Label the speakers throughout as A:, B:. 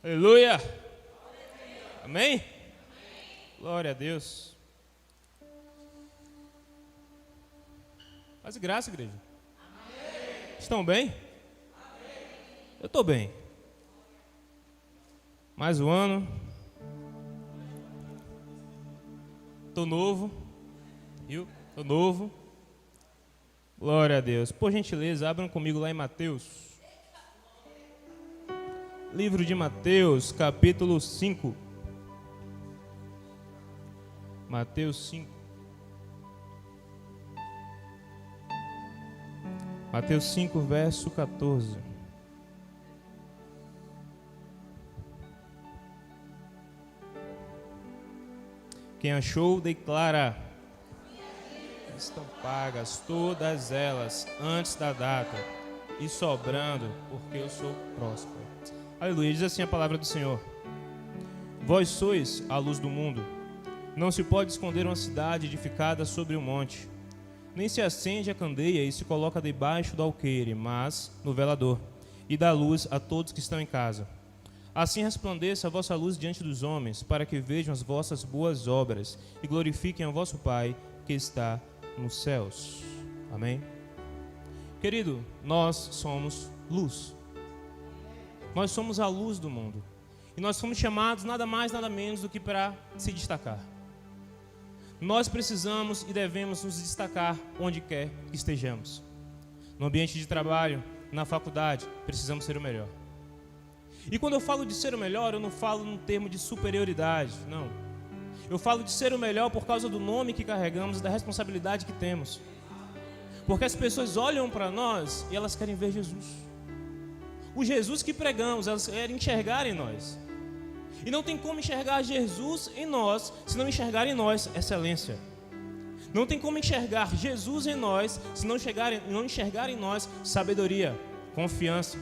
A: Aleluia! Amém? Glória a Deus. Paz e graça, igreja. Estão bem? Eu estou bem. Mais um ano. Estou novo. Viu? Estou novo. Glória a Deus. Por gentileza, abram comigo lá em Mateus. Livro de Mateus, capítulo 5. Mateus 5. Mateus 5, verso 14. Quem achou, declara: estão pagas todas elas antes da data, e sobrando, porque eu sou próspero. Aleluia. Diz assim a palavra do Senhor: vós sois a luz do mundo. Não se pode esconder uma cidade edificada sobre um monte. Nem se acende a candeia e se coloca debaixo do alqueire, mas no velador, e dá luz a todos que estão em casa. Assim resplandeça a vossa luz diante dos homens, para que vejam as vossas boas obras e glorifiquem a vosso Pai que está nos céus. Amém? Querido, nós somos luz. Nós somos a luz do mundo. E nós fomos chamados nada mais, nada menos do que para se destacar. Nós precisamos e devemos nos destacar onde quer que estejamos. No ambiente de trabalho, na faculdade, precisamos ser o melhor. E quando eu falo de ser o melhor, eu não falo num termo de superioridade, não. Eu falo de ser o melhor por causa do nome que carregamos e da responsabilidade que temos. Porque as pessoas olham para nós e elas querem ver Jesus. O Jesus que pregamos, elas querem enxergar em nós. E não tem como enxergar Jesus em nós se não enxergar em nós excelência. Não tem como enxergar Jesus em nós se não enxergar em nós sabedoria, confiança.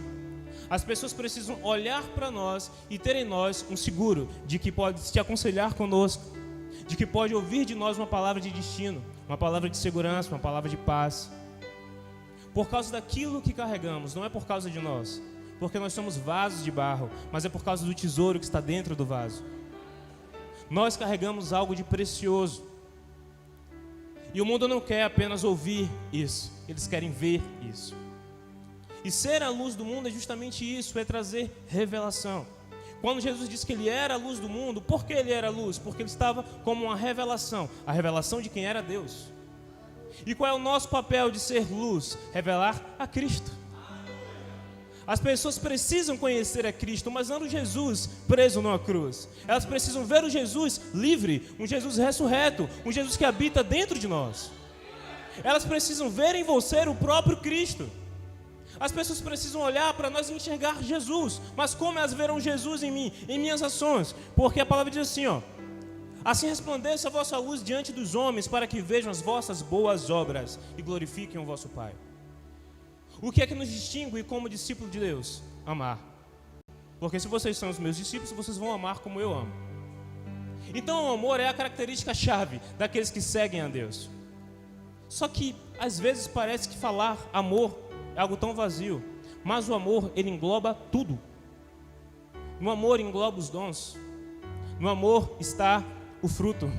A: As pessoas precisam olhar para nós e ter em nós um seguro de que pode se aconselhar conosco, de que pode ouvir de nós uma palavra de destino, uma palavra de segurança, uma palavra de paz. Por causa daquilo que carregamos, não é por causa de nós. Porque nós somos vasos de barro, mas é por causa do tesouro que está dentro do vaso. Nós carregamos algo de precioso. E o mundo não quer apenas ouvir isso, eles querem ver isso. E ser a luz do mundo é justamente isso, é trazer revelação. Quando Jesus disse que ele era a luz do mundo, por que ele era a luz? Porque ele estava como uma revelação, a revelação de quem era Deus. E qual é o nosso papel de ser luz? Revelar a Cristo. As pessoas precisam conhecer a Cristo, mas não o Jesus preso numa cruz. Elas precisam ver o Jesus livre, um Jesus ressurreto, um Jesus que habita dentro de nós. Elas precisam ver em você o próprio Cristo. As pessoas precisam olhar para nós e enxergar Jesus. Mas como elas verão Jesus em mim, em minhas ações? Porque a palavra diz assim, assim resplandeça a vossa luz diante dos homens, para que vejam as vossas boas obras e glorifiquem o vosso Pai. O que é que nos distingue como discípulo de Deus? Amar. Porque se vocês são os meus discípulos, vocês vão amar como eu amo. Então o amor é a característica-chave daqueles que seguem a Deus. Só que às vezes parece que falar amor é algo tão vazio. Mas o amor, ele engloba tudo. No amor engloba os dons. No amor está o fruto.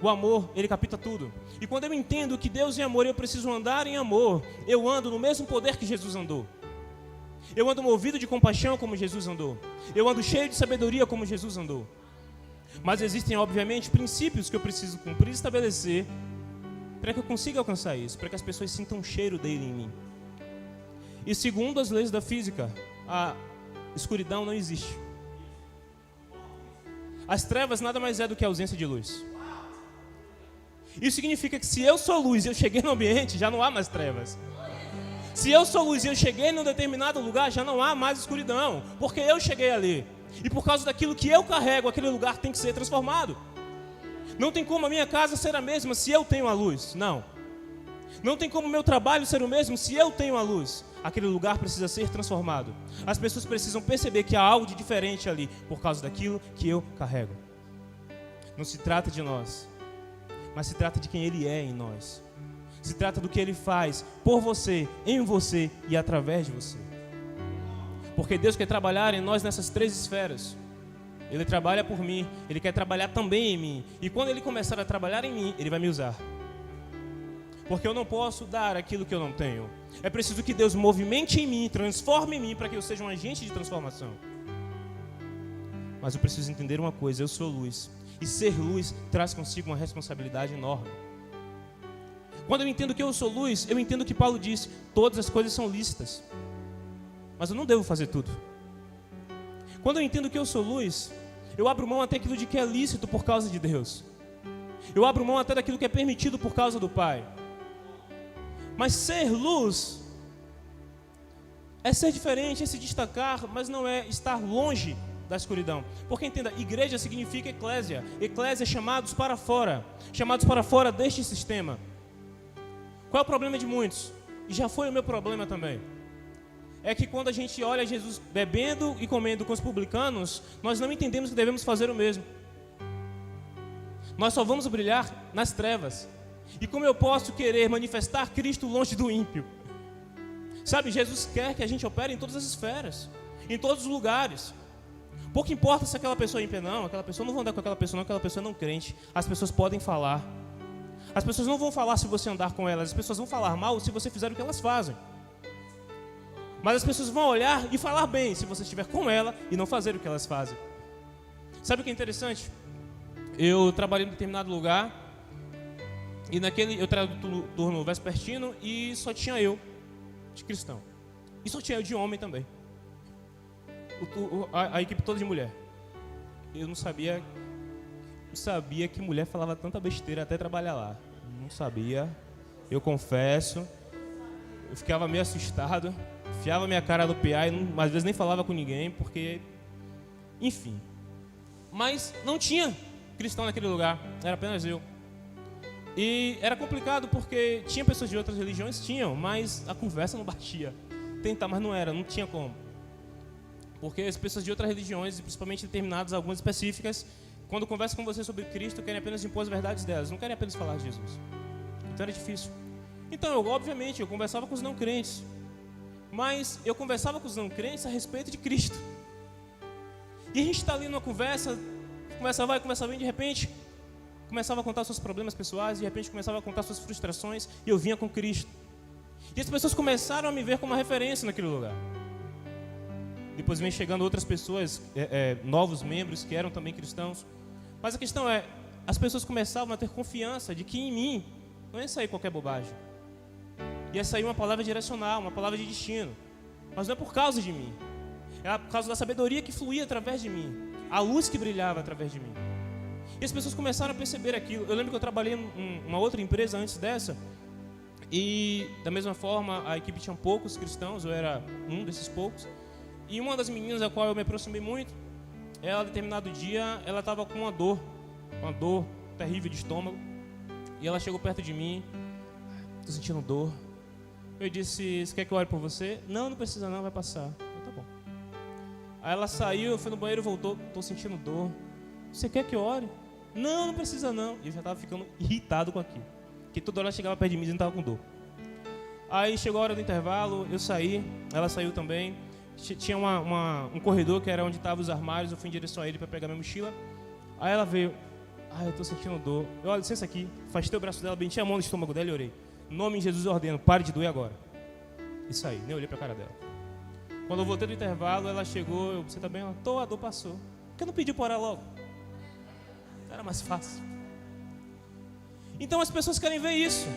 A: O amor, ele capta tudo. E quando eu entendo que Deus é amor e eu preciso andar em amor, eu ando no mesmo poder que Jesus andou. Eu ando movido de compaixão como Jesus andou. Eu ando cheio de sabedoria como Jesus andou. Mas existem, obviamente, princípios que eu preciso cumprir e estabelecer para que eu consiga alcançar isso, para que as pessoas sintam o cheiro dele em mim. E segundo as leis da física, a escuridão não existe. As trevas nada mais é do que a ausência de luz. Isso significa que se eu sou luz e eu cheguei no ambiente, já não há mais trevas. Se eu sou luz e eu cheguei em um determinado lugar, já não há mais escuridão, porque eu cheguei ali. E por causa daquilo que eu carrego, aquele lugar tem que ser transformado. Não tem como a minha casa ser a mesma se eu tenho a luz, não. Não tem como o meu trabalho ser o mesmo se eu tenho a luz. Aquele lugar precisa ser transformado. As pessoas precisam perceber que há algo de diferente ali, por causa daquilo que eu carrego. Não se trata de nós, mas se trata de quem Ele é em nós. Se trata do que Ele faz por você, em você e através de você. Porque Deus quer trabalhar em nós nessas 3 esferas. Ele trabalha por mim, Ele quer trabalhar também em mim. E quando Ele começar a trabalhar em mim, Ele vai me usar. Porque eu não posso dar aquilo que eu não tenho. É preciso que Deus movimente em mim, transforme em mim, para que eu seja um agente de transformação. Mas eu preciso entender uma coisa: eu sou luz. E ser luz traz consigo uma responsabilidade enorme. Quando eu entendo que eu sou luz, eu entendo que Paulo disse: todas as coisas são lícitas, mas eu não devo fazer tudo. Quando eu entendo que eu sou luz, eu abro mão até daquilo de que é lícito por causa de Deus. Eu abro mão até daquilo que é permitido por causa do Pai. Mas ser luz é ser diferente, é se destacar, mas não é estar longe da escuridão. Porque entenda, igreja significa eclésia. Eclésia é chamados para fora deste sistema. Qual é o problema de muitos? E já foi o meu problema também. É que quando a gente olha Jesus bebendo e comendo com os publicanos, nós não entendemos que devemos fazer o mesmo. Nós só vamos brilhar nas trevas. E como eu posso querer manifestar Cristo longe do ímpio? Sabe, Jesus quer que a gente opere em todas as esferas, em todos os lugares. Pouco importa se aquela pessoa é ímpia, não. Aquela pessoa não vai andar com aquela pessoa, não. Aquela pessoa é não crente. As pessoas podem falar. As pessoas não vão falar se você andar com elas. As pessoas vão falar mal se você fizer o que elas fazem. Mas as pessoas vão olhar e falar bem se você estiver com ela e não fazer o que elas fazem. Sabe o que é interessante? Eu trabalhei em determinado lugar e eu trabalhava no turno vespertino e só tinha eu de cristão. E só tinha eu de homem também. A equipe toda de mulher. Eu não sabia que mulher falava tanta besteira até trabalhar lá. Não sabia. Eu confesso. Eu ficava meio assustado. Enfiava minha cara no PA e às vezes nem falava com ninguém, porque... Enfim. Mas não tinha cristão naquele lugar. Era apenas eu. E era complicado porque tinha pessoas de outras religiões, mas a conversa não batia. Mas não tinha como. Porque as pessoas de outras religiões, principalmente determinadas, algumas específicas, quando conversam com você sobre Cristo, querem apenas impor as verdades delas, não querem apenas falar de Jesus. Então era difícil. Então, obviamente, eu conversava com os não crentes, mas eu conversava com os não crentes a respeito de Cristo. E a gente está ali numa conversa vai, conversa vem, de repente, começava a contar seus problemas pessoais, de repente começava a contar suas frustrações, e eu vinha com Cristo. E as pessoas começaram a me ver como uma referência naquele lugar. Depois vem chegando outras pessoas, novos membros que eram também cristãos. Mas a questão é, as pessoas começavam a ter confiança de que em mim não ia sair qualquer bobagem. Ia sair uma palavra direcional, uma palavra de destino. Mas não é por causa de mim. É por causa da sabedoria que fluía através de mim. A luz que brilhava através de mim. E as pessoas começaram a perceber aquilo. Eu lembro que eu trabalhei em uma outra empresa antes dessa. E da mesma forma, a equipe tinha poucos cristãos, eu era um desses poucos. E uma das meninas a qual eu me aproximei muito, ela, determinado dia, ela estava com uma dor terrível de estômago. E ela chegou perto de mim, estou sentindo dor. Eu disse, você quer que eu ore por você? Não precisa não, vai passar. Eu, tá bom. Aí ela saiu, foi no banheiro e voltou, estou sentindo dor. Você quer que eu ore? Não precisa não. E eu já estava ficando irritado com aquilo. Porque toda hora ela chegava perto de mim e não estava com dor. Aí chegou a hora do intervalo, eu saí, ela saiu também. Tinha um corredor que era onde estavam os armários, eu fui em direção a ele para pegar minha mochila. Aí ela veio, eu estou sentindo dor. Eu, olha, licença aqui, afastei o braço dela, bati a mão no estômago dela e orei. Em nome de Jesus eu ordeno, pare de doer agora. E saí, nem olhei para a cara dela. Quando eu voltei do intervalo, ela chegou, você tá bem? Ela, a dor passou. Por que não pediu para orar logo? Era mais fácil. Então as pessoas querem ver isso.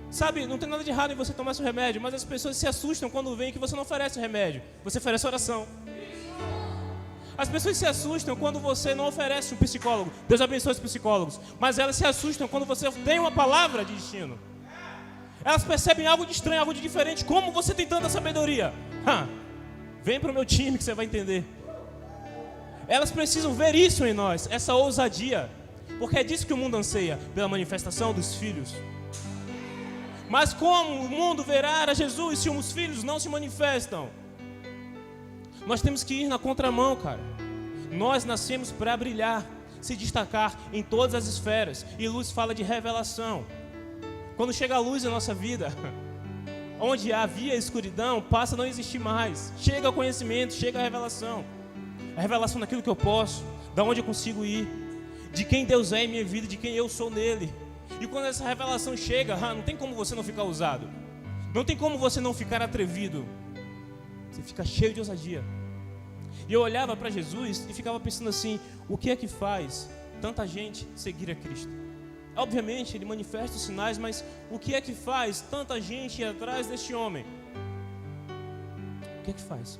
A: Sabe, não tem nada de errado em você tomar seu remédio, mas as pessoas se assustam quando veem que você não oferece o remédio, você oferece oração. As pessoas se assustam quando você não oferece um psicólogo. Deus abençoe os psicólogos. Mas elas se assustam quando você tem uma palavra de destino. Elas percebem algo de estranho, algo de diferente. Como você tem tanta sabedoria? Vem para o meu time que você vai entender. Elas precisam ver isso em nós, essa ousadia. Porque é disso que o mundo anseia, pela manifestação dos filhos. Mas como o mundo verá a Jesus se os filhos não se manifestam? Nós temos que ir na contramão, cara. Nós nascemos para brilhar, se destacar em todas as esferas. E luz fala de revelação. Quando chega a luz na nossa vida, onde havia escuridão, passa a não existir mais. Chega o conhecimento, chega a revelação. A revelação daquilo que eu posso, da onde eu consigo ir, de quem Deus é em minha vida, de quem eu sou nele. E quando essa revelação chega, não tem como você não ficar ousado. Não tem como você não ficar atrevido. Você fica cheio de ousadia. E eu olhava para Jesus e ficava pensando assim, o que é que faz tanta gente seguir a Cristo? Obviamente ele manifesta os sinais, mas o que é que faz tanta gente ir atrás deste homem? O que é que faz?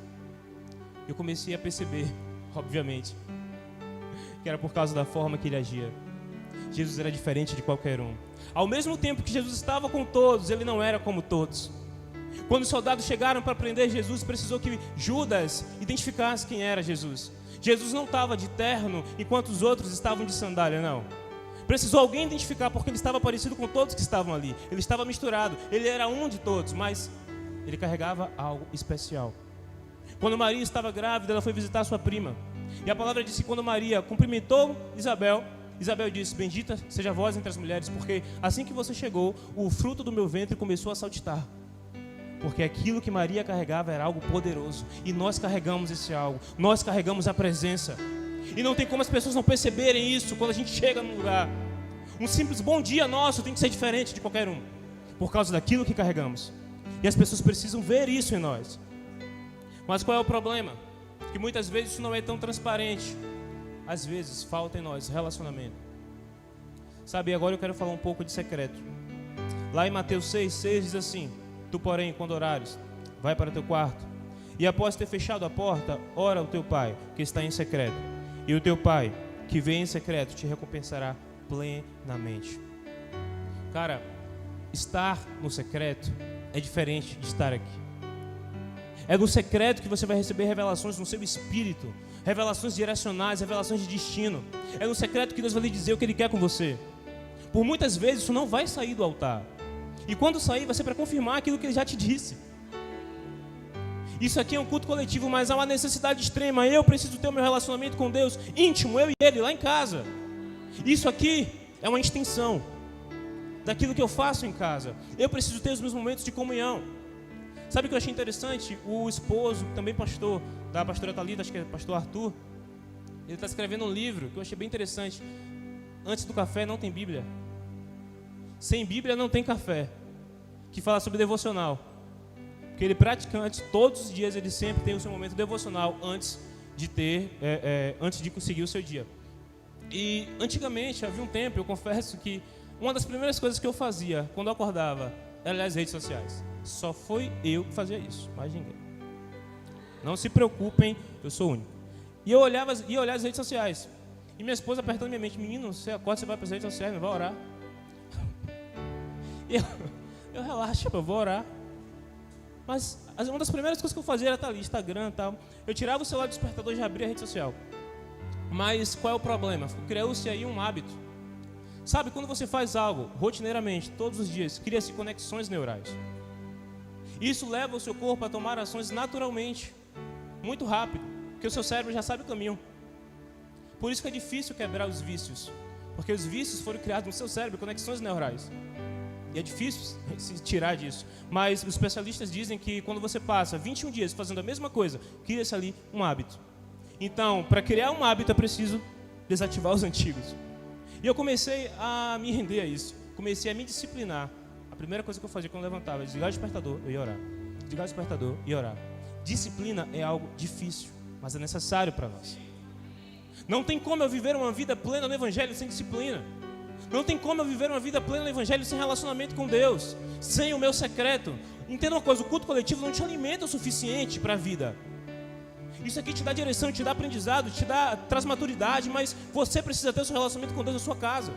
A: Eu comecei a perceber, obviamente, que era por causa da forma que ele agia. Jesus era diferente de qualquer um. Ao mesmo tempo que Jesus estava com todos, ele não era como todos. Quando os soldados chegaram para prender Jesus, precisou que Judas identificasse quem era Jesus. Jesus não estava de terno, enquanto os outros estavam de sandália, não. Precisou alguém identificar, porque ele estava parecido com todos que estavam ali. Ele estava misturado, ele era um de todos, mas ele carregava algo especial. Quando Maria estava grávida, ela foi visitar sua prima. E a palavra disse que quando Maria cumprimentou Isabel, Isabel disse, bendita seja vós entre as mulheres, porque assim que você chegou, o fruto do meu ventre começou a saltitar. Porque aquilo que Maria carregava era algo poderoso. E nós carregamos esse algo. Nós carregamos a presença. E não tem como as pessoas não perceberem isso quando a gente chega num lugar. Um simples bom dia nosso tem que ser diferente de qualquer um. Por causa daquilo que carregamos. E as pessoas precisam ver isso em nós. Mas qual é o problema? Que muitas vezes isso não é tão transparente. Às vezes falta em nós relacionamento. Sabe, agora eu quero falar um pouco de secreto. Lá em Mateus 6:6 diz assim: tu, porém, quando orares, vai para teu quarto, e após ter fechado a porta, ora ao teu pai, que está em secreto. E o teu pai, que vê em secreto, te recompensará plenamente. Cara, estar no secreto é diferente de estar aqui. É no secreto que você vai receber revelações no seu espírito, revelações direcionais, revelações de destino. É no secreto que Deus vai lhe dizer o que Ele quer com você. Por muitas vezes isso não vai sair do altar. E quando sair, vai ser para confirmar aquilo que Ele já te disse. Isso aqui é um culto coletivo, mas há uma necessidade extrema. Eu preciso ter o meu relacionamento com Deus íntimo, eu e Ele, lá em casa. Isso aqui é uma extensão daquilo que eu faço em casa. Eu preciso ter os meus momentos de comunhão. Sabe o que eu achei interessante? O esposo, também pastor, da pastora Thalita, acho que é pastor Arthur, ele está escrevendo um livro que eu achei bem interessante. Antes do café não tem Bíblia. Sem Bíblia não tem café. Que fala sobre devocional. Porque ele praticante, todos os dias ele sempre tem o seu momento devocional antes de conseguir o seu dia. E antigamente, havia um tempo, eu confesso que uma das primeiras coisas que eu fazia quando eu acordava era as redes sociais. Só foi eu que fazia isso, mais ninguém. Não se preocupem, eu sou único. E eu ia olhar as redes sociais. E minha esposa apertando minha mente: menino, você acorda, você vai para as redes sociais, não vai orar? E eu relaxo, eu vou orar. Mas uma das primeiras coisas que eu fazia era estar ali, Instagram e tal. Eu tirava o celular do despertador e já abria a rede social. Mas qual é o problema? Criou-se aí um hábito. Sabe, quando você faz algo rotineiramente, todos os dias, cria-se conexões neurais. Isso leva o seu corpo a tomar ações naturalmente, muito rápido, porque o seu cérebro já sabe o caminho. Por isso que é difícil quebrar os vícios, porque os vícios foram criados no seu cérebro, conexões neurais. E é difícil se tirar disso. Mas os especialistas dizem que quando você passa 21 dias fazendo a mesma coisa, cria-se ali um hábito. Então, para criar um hábito é preciso desativar os antigos. E eu comecei a me render a isso. Comecei a me disciplinar. A primeira coisa que eu fazia quando eu levantava era desligar o despertador, eu ia orar. Desligar o despertador e orar. Disciplina é algo difícil, mas é necessário para nós. Não tem como eu viver uma vida plena no Evangelho sem disciplina. Não tem como eu viver uma vida plena no Evangelho sem relacionamento com Deus, sem o meu secreto. Entenda uma coisa, o culto coletivo não te alimenta o suficiente para a vida. Isso aqui te dá direção, te dá aprendizado, traz maturidade, mas você precisa ter o seu relacionamento com Deus na sua casa.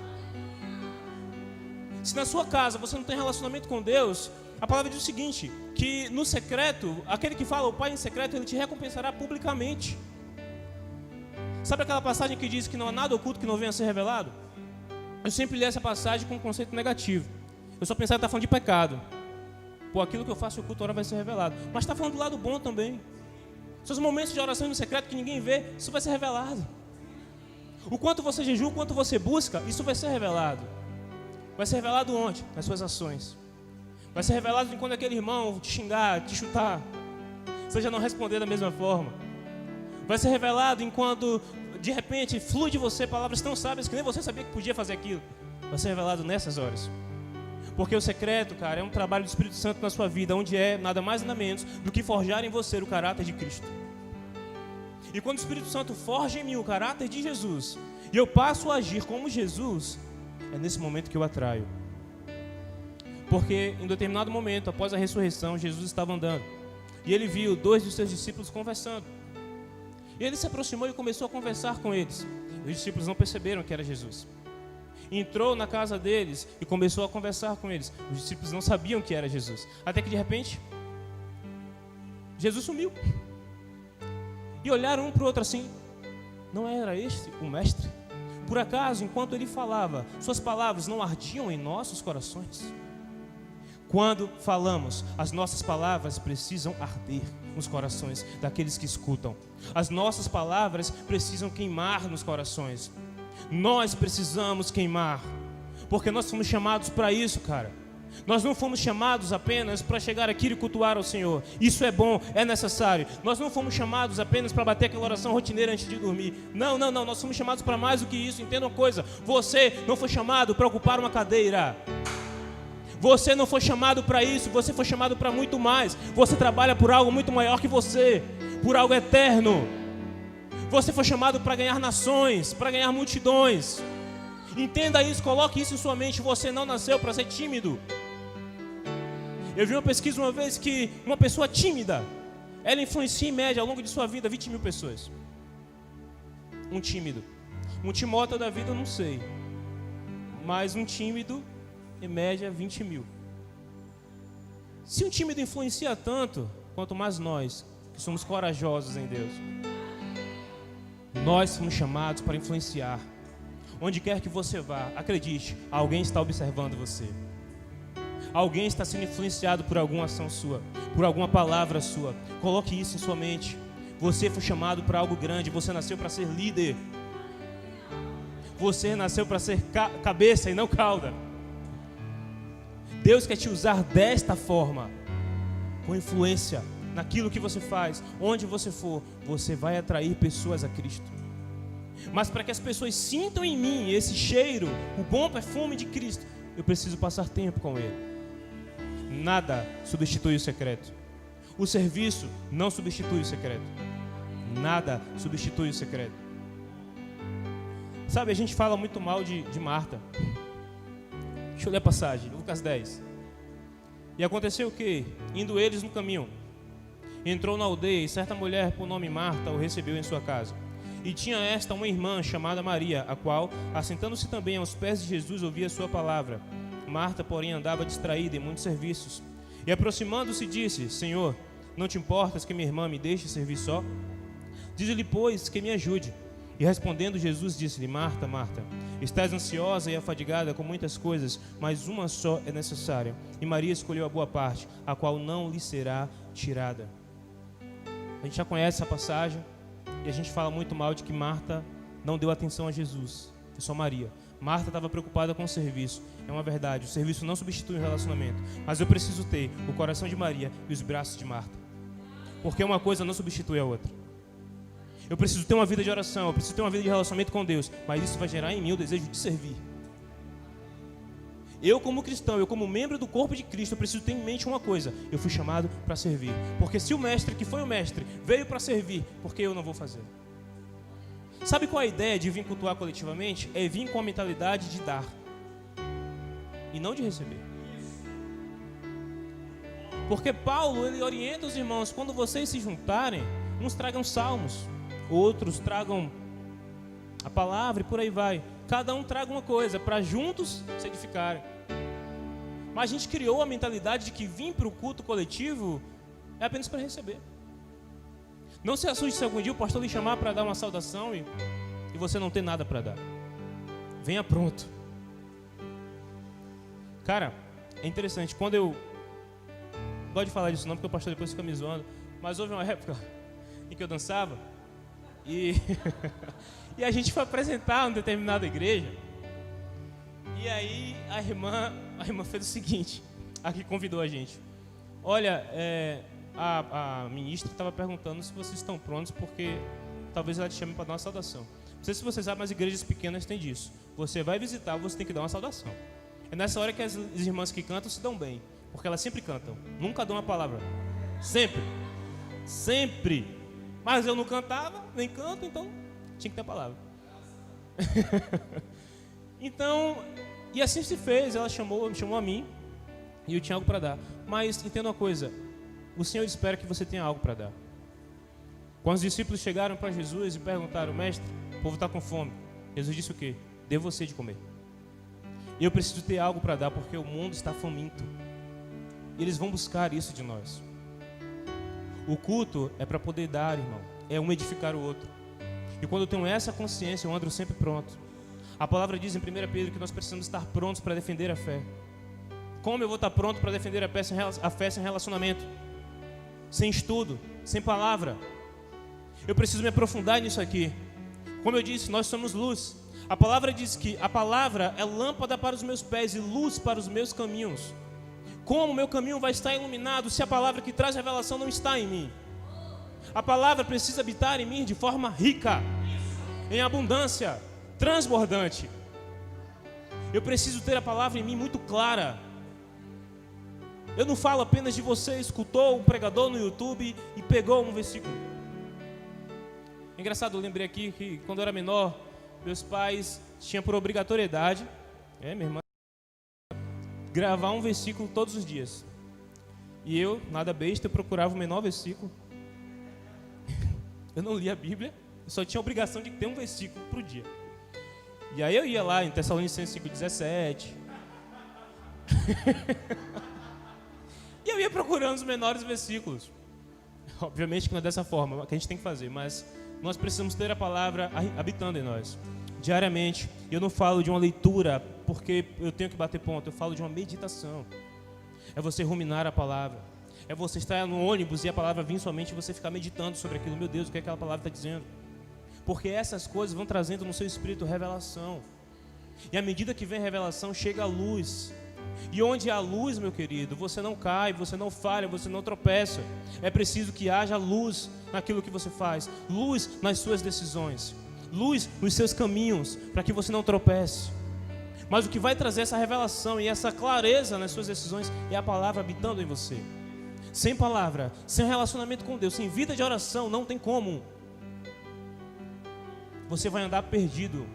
A: Se na sua casa você não tem relacionamento com Deus, a palavra diz o seguinte, que no secreto, aquele que fala o Pai em secreto, Ele te recompensará publicamente. Sabe aquela passagem que diz que não há nada oculto que não venha a ser revelado? Eu sempre li essa passagem com um conceito negativo. Eu só pensava que está falando de pecado. Pô, aquilo que eu faço oculto, hora vai ser revelado. Mas está falando do lado bom também. Seus momentos de oração no secreto que ninguém vê, isso vai ser revelado. O quanto você jejua, o quanto você busca, isso vai ser revelado. Vai ser revelado onde? Nas suas ações. Vai ser revelado em quando aquele irmão te xingar, te chutar, você já não responder da mesma forma. Vai ser revelado enquanto de repente flui de você palavras tão sábias que nem você sabia que podia fazer aquilo. Vai ser revelado nessas horas. Porque o secreto, cara, é um trabalho do Espírito Santo na sua vida, onde é nada mais nada menos do que forjar em você o caráter de Cristo. E quando o Espírito Santo forja em mim o caráter de Jesus, e eu passo a agir como Jesus, é nesse momento que eu atraio. Porque em determinado momento, após a ressurreição, Jesus estava andando. E ele viu 2 dos seus discípulos conversando. E ele se aproximou e começou a conversar com eles. Os discípulos não perceberam que era Jesus. Entrou na casa deles e começou a conversar com eles. Os discípulos não sabiam que era Jesus. Até que de repente, Jesus sumiu. E olharam um para o outro assim: não era este o mestre? Por acaso, enquanto ele falava, suas palavras não ardiam em nossos corações? Quando falamos, as nossas palavras precisam arder nos corações daqueles que escutam. As nossas palavras precisam queimar nos corações. Nós precisamos queimar, porque nós fomos chamados para isso, cara. Nós não fomos chamados apenas para chegar aqui e cultuar ao Senhor. Isso é bom, é necessário. Nós não fomos chamados apenas para bater aquela oração rotineira antes de dormir. Não. Nós fomos chamados para mais do que isso. Entenda uma coisa: você não foi chamado para ocupar uma cadeira. Você não foi chamado para isso. Você foi chamado para muito mais. Você trabalha por algo muito maior que você, por algo eterno. Você foi chamado para ganhar nações, para ganhar multidões. Entenda isso, coloque isso em sua mente. Você não nasceu para ser tímido. Eu vi uma pesquisa uma vez que uma pessoa tímida, ela influencia em média ao longo de sua vida 20 mil pessoas. Um tímido. Um Timóteo da vida eu não sei, mas um tímido, em média, 20 mil. Se um tímido influencia tanto, quanto mais nós, que somos corajosos em Deus. Nós somos chamados para influenciar. Onde quer que você vá, acredite, alguém está observando você. Alguém está sendo influenciado por alguma ação sua, por alguma palavra sua. Coloque isso em sua mente. Você foi chamado para algo grande. Você nasceu para ser líder. Você nasceu para ser cabeça e não cauda. Deus quer te usar desta forma, com influência naquilo que você faz. Onde você for, você vai atrair pessoas a Cristo. Mas para que as pessoas sintam em mim esse cheiro, o bom perfume de Cristo, eu preciso passar tempo com Ele. Nada substitui o secreto. O serviço não substitui o secreto. Nada substitui o secreto. Sabe, a gente fala muito mal de Marta. Deixa eu ler a passagem, Lucas 10. E aconteceu o quê? Indo eles no caminho, entrou na aldeia e certa mulher por nome Marta o recebeu em sua casa. E tinha esta uma irmã chamada Maria, a qual, assentando-se também aos pés de Jesus, ouvia sua palavra. Marta, porém, andava distraída em muitos serviços. E aproximando-se, disse: Senhor, não te importas que minha irmã me deixe servir só? Diz-lhe, pois, que me ajude. E respondendo Jesus, disse-lhe: Marta, Marta, estás ansiosa e afadigada com muitas coisas, mas uma só é necessária. E Maria escolheu a boa parte, a qual não lhe será tirada. A gente já conhece essa passagem. E a gente fala muito mal de que Marta não deu atenção a Jesus. Foi só Maria. Marta estava preocupada com o serviço. É uma verdade, o serviço não substitui o relacionamento. Mas eu preciso ter o coração de Maria e os braços de Marta. Porque uma coisa não substitui a outra. Eu preciso ter uma vida de oração, eu preciso ter uma vida de relacionamento com Deus. Mas isso vai gerar em mim o desejo de servir. Eu como cristão, eu como membro do corpo de Cristo, eu preciso ter em mente uma coisa: eu fui chamado para servir. Porque se o mestre, que foi o mestre, veio para servir, por que eu não vou fazer? Sabe qual é a ideia de vir cultuar coletivamente? É vir com a mentalidade de dar e não de receber. Porque Paulo, ele orienta os irmãos: quando vocês se juntarem, uns tragam salmos, outros tragam a palavra e por aí vai. Cada um traga uma coisa para juntos se edificarem. Mas a gente criou a mentalidade de que vir para o culto coletivo é apenas para receber. Não se assuste se algum dia o pastor lhe chamar para dar uma saudação e você não ter nada para dar. Venha pronto. Cara, é interessante. Quando eu gosto de falar disso não, porque o pastor depois fica me zoando, mas houve uma época em que eu dançava e e a gente foi apresentar uma determinada igreja. E aí a irmã fez o seguinte: a que convidou a gente. Olha, a ministra estava perguntando se vocês estão prontos, porque talvez ela te chame para dar uma saudação. Não sei se vocês sabem, mas igrejas pequenas têm disso. Você vai visitar, você tem que dar uma saudação. É nessa hora que as irmãs que cantam se dão bem, porque elas sempre cantam, nunca dão uma palavra. Sempre. Sempre. Mas eu não cantava, nem canto, então tinha que ter a palavra. Então, e assim se fez. Ela me chamou a mim, e eu tinha algo para dar. Mas entenda uma coisa, o Senhor espera que você tenha algo para dar. Quando os discípulos chegaram para Jesus e perguntaram: mestre, o povo está com fome. Jesus disse o quê? Dê você de comer. E eu preciso ter algo para dar, porque o mundo está faminto. E eles vão buscar isso de nós. O culto é para poder dar, irmão. É um edificar o outro. E quando eu tenho essa consciência, eu ando sempre pronto. A palavra diz em 1 Pedro que nós precisamos estar prontos para defender a fé. Como eu vou estar pronto para defender a fé sem relacionamento? Sem estudo, sem palavra. Eu preciso me aprofundar nisso aqui. Como eu disse, nós somos luz. A palavra diz que a palavra é lâmpada para os meus pés e luz para os meus caminhos. Como o meu caminho vai estar iluminado se a palavra que traz revelação não está em mim? A palavra precisa habitar em mim de forma rica, em abundância, transbordante. Eu preciso ter a palavra em mim muito clara. Eu não falo apenas de você escutou um pregador no YouTube e pegou um versículo. É engraçado, eu lembrei aqui que quando eu era menor, meus pais tinham por obrigatoriedade, minha irmã, gravar um versículo todos os dias. E eu, nada besta, eu procurava o menor versículo. Eu não lia a Bíblia, eu só tinha a obrigação de ter um versículo por dia. E aí eu ia lá em Tessalonicenses 5,17. E eu ia procurando os menores versículos. Obviamente que não é dessa forma que a gente tem que fazer, mas nós precisamos ter a palavra habitando em nós, diariamente. Eu não falo de uma leitura porque eu tenho que bater ponto, eu falo de uma meditação. É você ruminar a palavra. É você estar no ônibus e a palavra vir somente e você ficar meditando sobre aquilo. Meu Deus, o que aquela palavra está dizendo? Porque essas coisas vão trazendo no seu espírito revelação. E à medida que vem a revelação, chega a luz. E onde há luz, meu querido, você não cai, você não falha, você não tropeça. É preciso que haja luz naquilo que você faz, luz nas suas decisões, luz nos seus caminhos, para que você não tropece. Mas o que vai trazer essa revelação e essa clareza nas suas decisões é a palavra habitando em você. Sem palavra, sem relacionamento com Deus, sem vida de oração, não tem como. Você vai andar perdido.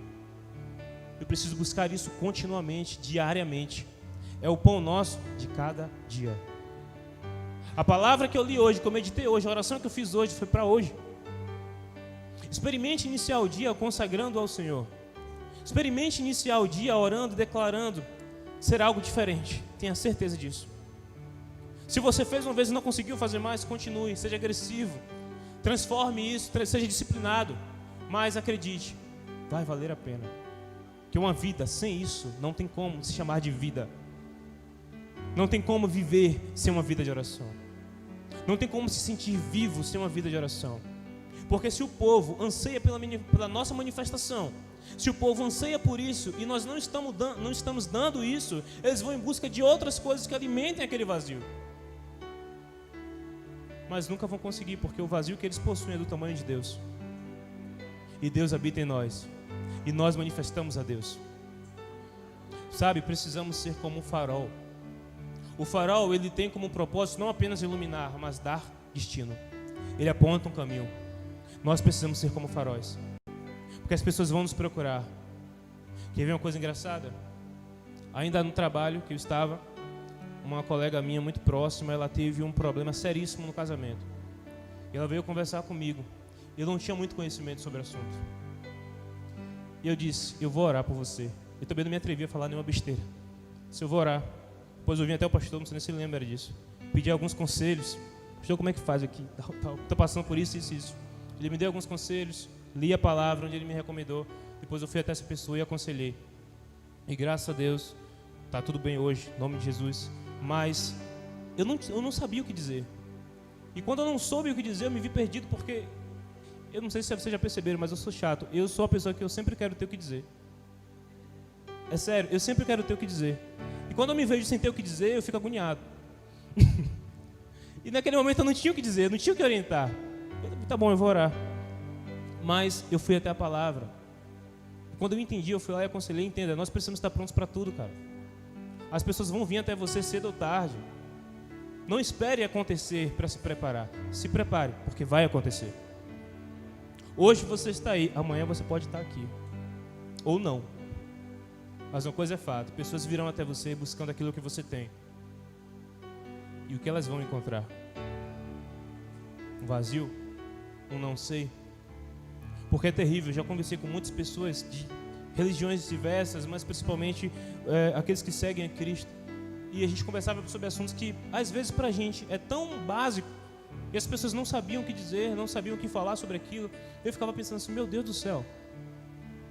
A: Eu preciso buscar isso continuamente, diariamente. É o pão nosso de cada dia. A palavra que eu li hoje, que eu meditei hoje, a oração que eu fiz hoje foi para hoje. Experimente iniciar o dia consagrando ao Senhor. Experimente iniciar o dia orando, declarando. Será algo diferente, tenha certeza disso. Se você fez uma vez e não conseguiu fazer mais, continue, seja agressivo. Transforme isso, seja disciplinado. Mas acredite, vai valer a pena. Que uma vida sem isso não tem como se chamar de vida. Não tem como viver sem uma vida de oração. Não tem como se sentir vivo sem uma vida de oração. Porque se o povo anseia pela nossa manifestação, se o povo anseia por isso e nós não estamos dando isso, eles vão em busca de outras coisas que alimentem aquele vazio. Mas nunca vão conseguir, porque o vazio que eles possuem é do tamanho de Deus. E Deus habita em nós. E nós manifestamos a Deus. Sabe, precisamos ser como um farol. O farol, ele tem como propósito não apenas iluminar, mas dar destino. Ele aponta um caminho. Nós precisamos ser como faróis. Porque as pessoas vão nos procurar. Quer ver uma coisa engraçada? Ainda no trabalho que eu estava, uma colega minha muito próxima, ela teve um problema seríssimo no casamento. E ela veio conversar comigo. Eu não tinha muito conhecimento sobre o assunto. E eu disse, eu vou orar por você. Eu também não me atrevi a falar nenhuma besteira. Se eu vou orar. Depois eu vim até o pastor, não sei nem se ele lembra disso. Pedi alguns conselhos. Pastor, como é que faz aqui? Estou passando por isso, isso, isso. Ele me deu alguns conselhos. Li a palavra onde ele me recomendou. Depois eu fui até essa pessoa e aconselhei. E graças a Deus, está tudo bem hoje, em nome de Jesus. Mas eu não sabia o que dizer. E quando eu não soube o que dizer, eu me vi perdido, porque eu não sei se vocês já perceberam, mas eu sou chato. Eu sou a pessoa que eu sempre quero ter o que dizer. É sério, eu sempre quero ter o que dizer. E quando eu me vejo sem ter o que dizer, eu fico agoniado. E naquele momento eu não tinha o que dizer, eu não tinha o que orientar. Tá bom, eu vou orar. Mas eu fui até a palavra. Quando eu entendi, eu fui lá e aconselhei. Entenda, nós precisamos estar prontos para tudo, cara. As pessoas vão vir até você cedo ou tarde. Não espere acontecer para se preparar. Se prepare, porque vai acontecer. Hoje você está aí, amanhã você pode estar aqui. Ou não. Mas uma coisa é fato, pessoas virão até você buscando aquilo que você tem. E o que elas vão encontrar? Um vazio? Um não sei? Porque é terrível, já conversei com muitas pessoas de religiões diversas, mas principalmente aqueles que seguem a Cristo. E a gente conversava sobre assuntos que, às vezes, pra gente é tão básico, e as pessoas não sabiam o que dizer, não sabiam o que falar sobre aquilo. Eu ficava pensando assim, meu Deus do céu,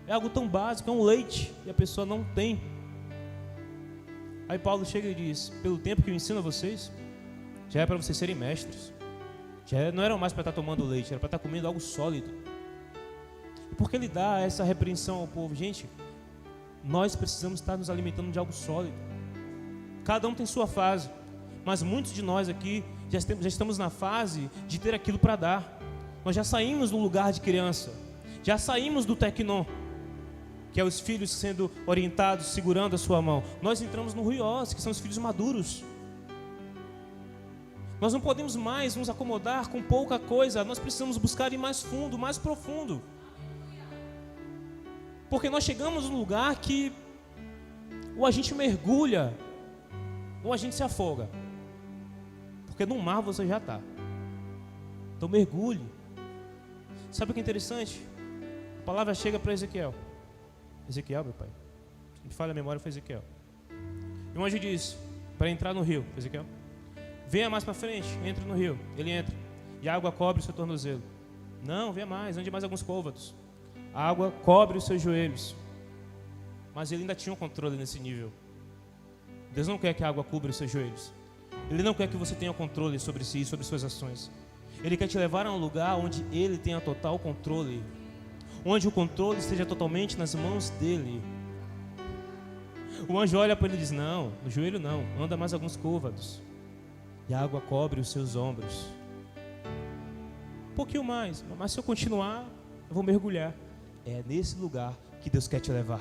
A: é algo tão básico, é um leite, e a pessoa não tem. Aí Paulo chega e diz, pelo tempo que eu ensino a vocês, já é para vocês serem mestres. Não era mais para estar tomando leite, era para estar comendo algo sólido. E por que ele dá essa repreensão ao povo? Gente, nós precisamos estar nos alimentando de algo sólido. Cada um tem sua fase, mas muitos de nós aqui já estamos na fase de ter aquilo para dar. Nós já saímos do lugar de criança, já saímos do tecnô, que é os filhos sendo orientados, segurando a sua mão. Nós entramos no ruiós, que são os filhos maduros. Nós não podemos mais nos acomodar com pouca coisa, nós precisamos buscar ir mais fundo, mais profundo. Porque nós chegamos num lugar que ou a gente mergulha, ou a gente se afoga. Porque no mar você já está. Então mergulhe. Sabe o que é interessante? A palavra chega para Ezequiel. Ezequiel, meu pai, me falha a memória, foi Ezequiel. E o anjo diz, para entrar no rio, Ezequiel, venha mais para frente, entre no rio. Ele entra, e a água cobre o seu tornozelo. Não, venha mais, ande mais alguns côvados. A água cobre os seus joelhos. Mas ele ainda tinha um controle nesse nível. Deus não quer que a água cubra os seus joelhos. Ele não quer que você tenha controle sobre si e sobre suas ações. Ele quer te levar a um lugar onde Ele tenha total controle, onde o controle esteja totalmente nas mãos dEle. O anjo olha para ele e diz, não, no joelho não, anda mais alguns côvados. E a água cobre os seus ombros. Um pouquinho mais, mas se eu continuar, eu vou mergulhar. É nesse lugar que Deus quer te levar.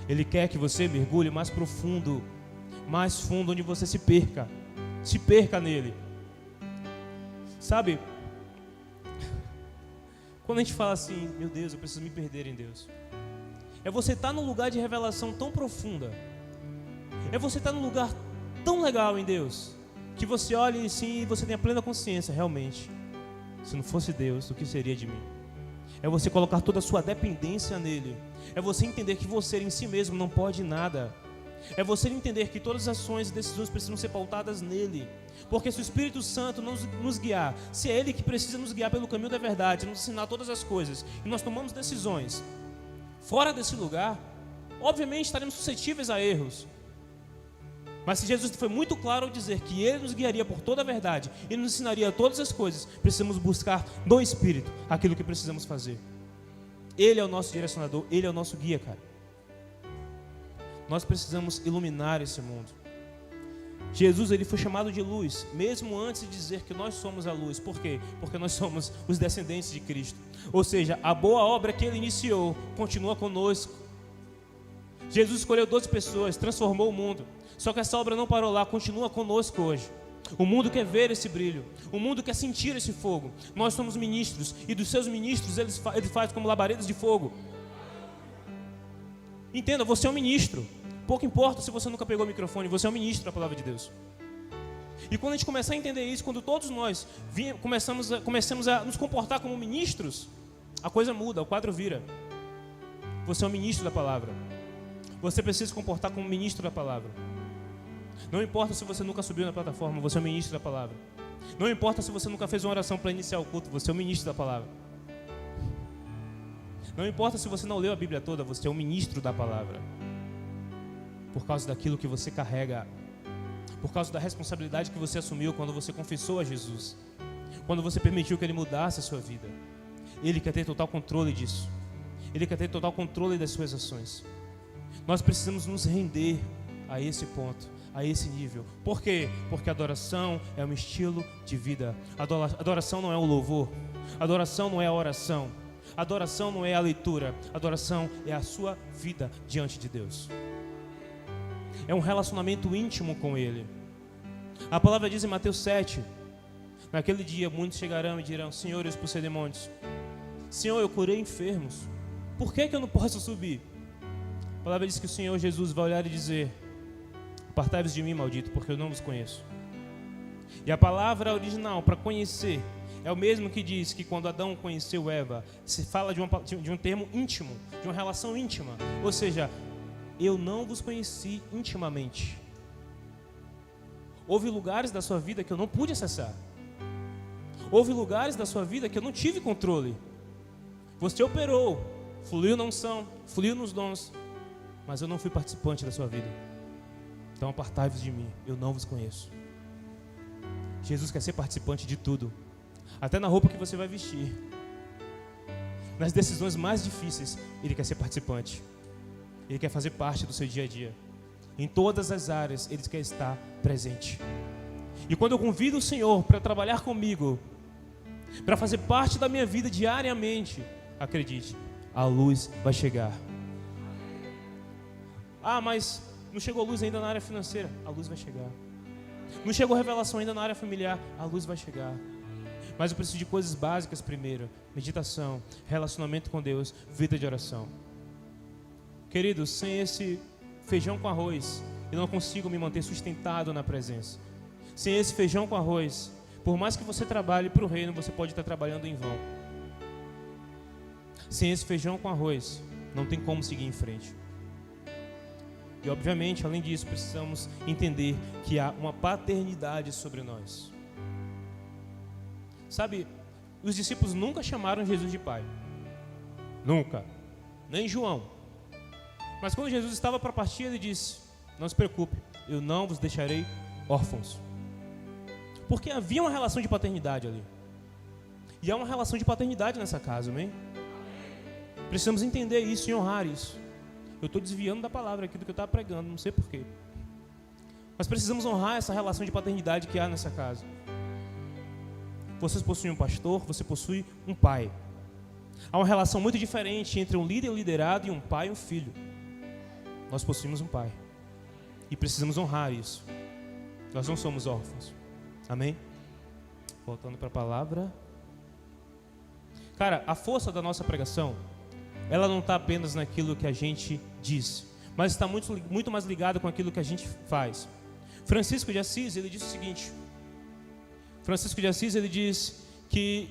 A: Ele quer que você mergulhe mais profundo, mais fundo, onde você se perca nele. Sabe, quando a gente fala assim, meu Deus, eu preciso me perder em Deus, é você estar num lugar de revelação tão profunda, é você estar num lugar tão legal em Deus, que você olhe assim e você tenha plena consciência, realmente, se não fosse Deus, o que seria de mim? É você colocar toda a sua dependência nele, é você entender que você em si mesmo não pode nada, é você entender que todas as ações e decisões precisam ser pautadas nele. Porque se o Espírito Santo nos guiar, se é Ele que precisa nos guiar pelo caminho da verdade, nos ensinar todas as coisas, e nós tomamos decisões fora desse lugar, obviamente estaremos suscetíveis a erros. Mas se Jesus foi muito claro ao dizer que Ele nos guiaria por toda a verdade e nos ensinaria todas as coisas, precisamos buscar no Espírito aquilo que precisamos fazer. Ele é o nosso direcionador, Ele é o nosso guia, cara. Nós precisamos iluminar esse mundo. Jesus, ele foi chamado de luz, mesmo antes de dizer que nós somos a luz. Por quê? Porque nós somos os descendentes de Cristo. Ou seja, a boa obra que ele iniciou continua conosco. Jesus escolheu 12 pessoas, transformou o mundo. Só que essa obra não parou lá, continua conosco hoje. O mundo quer ver esse brilho, o mundo quer sentir esse fogo. Nós somos ministros, e dos seus ministros ele faz como labaredas de fogo. Entenda, você é um ministro. Pouco importa se você nunca pegou o microfone, você é um ministro da palavra de Deus. E quando a gente começar a entender isso, quando todos nós começamos a nos comportar como ministros, a coisa muda, o quadro vira. Você é um ministro da palavra. Você precisa se comportar como ministro da palavra. Não importa se você nunca subiu na plataforma, você é um ministro da palavra. Não importa se você nunca fez uma oração para iniciar o culto, você é um ministro da palavra. Não importa se você não leu a Bíblia toda, você é um ministro da palavra. Por causa daquilo que você carrega, por causa da responsabilidade que você assumiu quando você confessou a Jesus, quando você permitiu que Ele mudasse a sua vida. Ele quer ter total controle disso. Ele quer ter total controle das suas ações. Nós precisamos nos render a esse ponto, a esse nível. Por quê? Porque adoração é um estilo de vida. Adoração não é o louvor. Adoração não é a oração. Adoração não é a leitura. Adoração é a sua vida diante de Deus. É um relacionamento íntimo com Ele. A palavra diz em Mateus 7: naquele dia muitos chegarão e dirão: Senhor, eu expulsei demônios. Senhor, eu curei enfermos. Por que eu não posso subir? A palavra diz que o Senhor Jesus vai olhar e dizer: apartai-vos de mim, maldito, porque eu não vos conheço. E a palavra original para conhecer é o mesmo que diz que quando Adão conheceu Eva, se fala de um termo íntimo, de uma relação íntima. Ou seja, eu não vos conheci intimamente. Houve lugares da sua vida que eu não pude acessar. Houve lugares da sua vida que eu não tive controle. Você operou, fluiu na unção, fluiu nos dons, mas eu não fui participante da sua vida. Então apartai-vos de mim, eu não vos conheço. Jesus quer ser participante de tudo, até na roupa que você vai vestir. Nas decisões mais difíceis, Ele quer ser participante. Ele quer fazer parte do seu dia a dia. Em todas as áreas, Ele quer estar presente. E quando eu convido o Senhor para trabalhar comigo, para fazer parte da minha vida diariamente, acredite, a luz vai chegar. Ah, mas não chegou luz ainda na área financeira. A luz vai chegar. Não chegou revelação ainda na área familiar. A luz vai chegar. Mas eu preciso de coisas básicas primeiro: meditação, relacionamento com Deus, vida de oração. Queridos, sem esse feijão com arroz, eu não consigo me manter sustentado na presença. Sem esse feijão com arroz, por mais que você trabalhe para o reino, você pode estar trabalhando em vão. Sem esse feijão com arroz, não tem como seguir em frente. E obviamente, além disso, precisamos entender que há uma paternidade sobre nós. Sabe, os discípulos nunca chamaram Jesus de pai. Nunca. Nem João. Mas quando Jesus estava para partir, ele disse: não se preocupe, eu não vos deixarei órfãos. Porque havia uma relação de paternidade ali. E há uma relação de paternidade nessa casa, amém? Precisamos entender isso e honrar isso. Eu estou desviando da palavra aqui do que eu estava pregando, não sei porquê. Mas precisamos honrar essa relação de paternidade que há nessa casa. Vocês possuem um pastor, você possui um pai. Há uma relação muito diferente entre um líder liderado e um pai e um filho. Nós possuímos um pai. E precisamos honrar isso. Nós não somos órfãos. Amém? Voltando para a palavra. Cara, a força da nossa pregação, ela não está apenas naquilo que a gente diz, mas está muito mais ligada com aquilo que a gente faz. Francisco de Assis, ele diz o seguinte: Francisco de Assis, ele diz que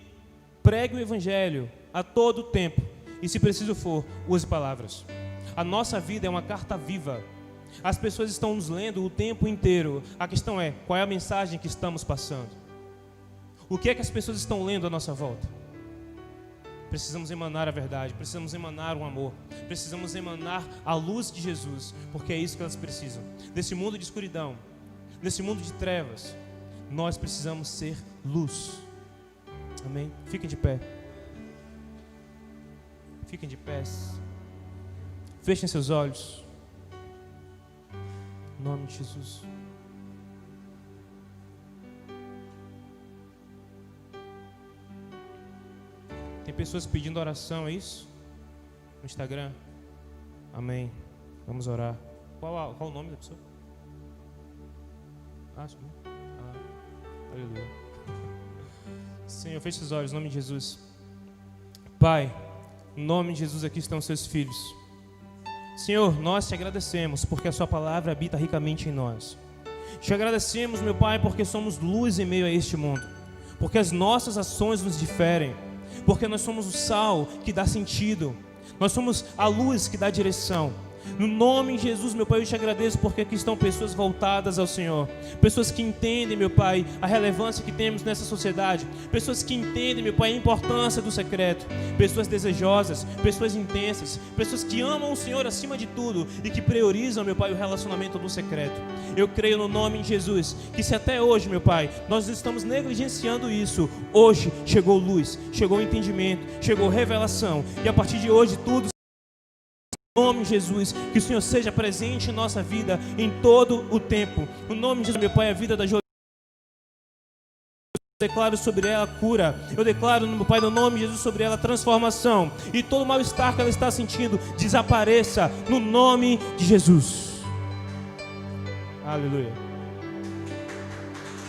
A: pregue o evangelho a todo tempo e, se preciso for, use palavras. A nossa vida é uma carta viva. As pessoas estão nos lendo o tempo inteiro. A questão é, qual é a mensagem que estamos passando? O que é que as pessoas estão lendo à nossa volta? Precisamos emanar a verdade, precisamos emanar o amor, precisamos emanar a luz de Jesus, porque é isso que elas precisam. Nesse mundo de escuridão, nesse mundo de trevas, nós precisamos ser luz. Amém? Fiquem de pé. Fiquem de pé. Fechem seus olhos. Em nome de Jesus. Tem pessoas pedindo oração, é isso? No Instagram? Amém. Vamos orar. Qual o nome da pessoa? Aleluia. Senhor, feche os olhos, em nome de Jesus. Pai, em nome de Jesus, aqui estão seus filhos. Senhor, nós te agradecemos porque a sua palavra habita ricamente em nós. Te agradecemos, meu Pai, porque somos luz em meio a este mundo, porque as nossas ações nos diferem, porque nós somos o sal que dá sentido, nós somos a luz que dá direção. No nome de Jesus, meu Pai, eu te agradeço porque aqui estão pessoas voltadas ao Senhor, pessoas que entendem, meu Pai, a relevância que temos nessa sociedade, pessoas que entendem, meu Pai, a importância do secreto, pessoas desejosas, pessoas intensas, pessoas que amam o Senhor acima de tudo e que priorizam, meu Pai, o relacionamento no secreto. Eu creio no nome de Jesus que se até hoje, meu Pai, nós estamos negligenciando isso, hoje chegou luz, chegou entendimento, chegou revelação, e a partir de hoje tudo nome de Jesus, que o Senhor seja presente em nossa vida em todo o tempo. No nome de Jesus, meu Pai, a vida da Josiane, eu declaro sobre ela cura. Eu declaro, meu Pai, no nome de Jesus, sobre ela transformação. E todo o mal-estar que ela está sentindo desapareça no nome de Jesus. Aleluia.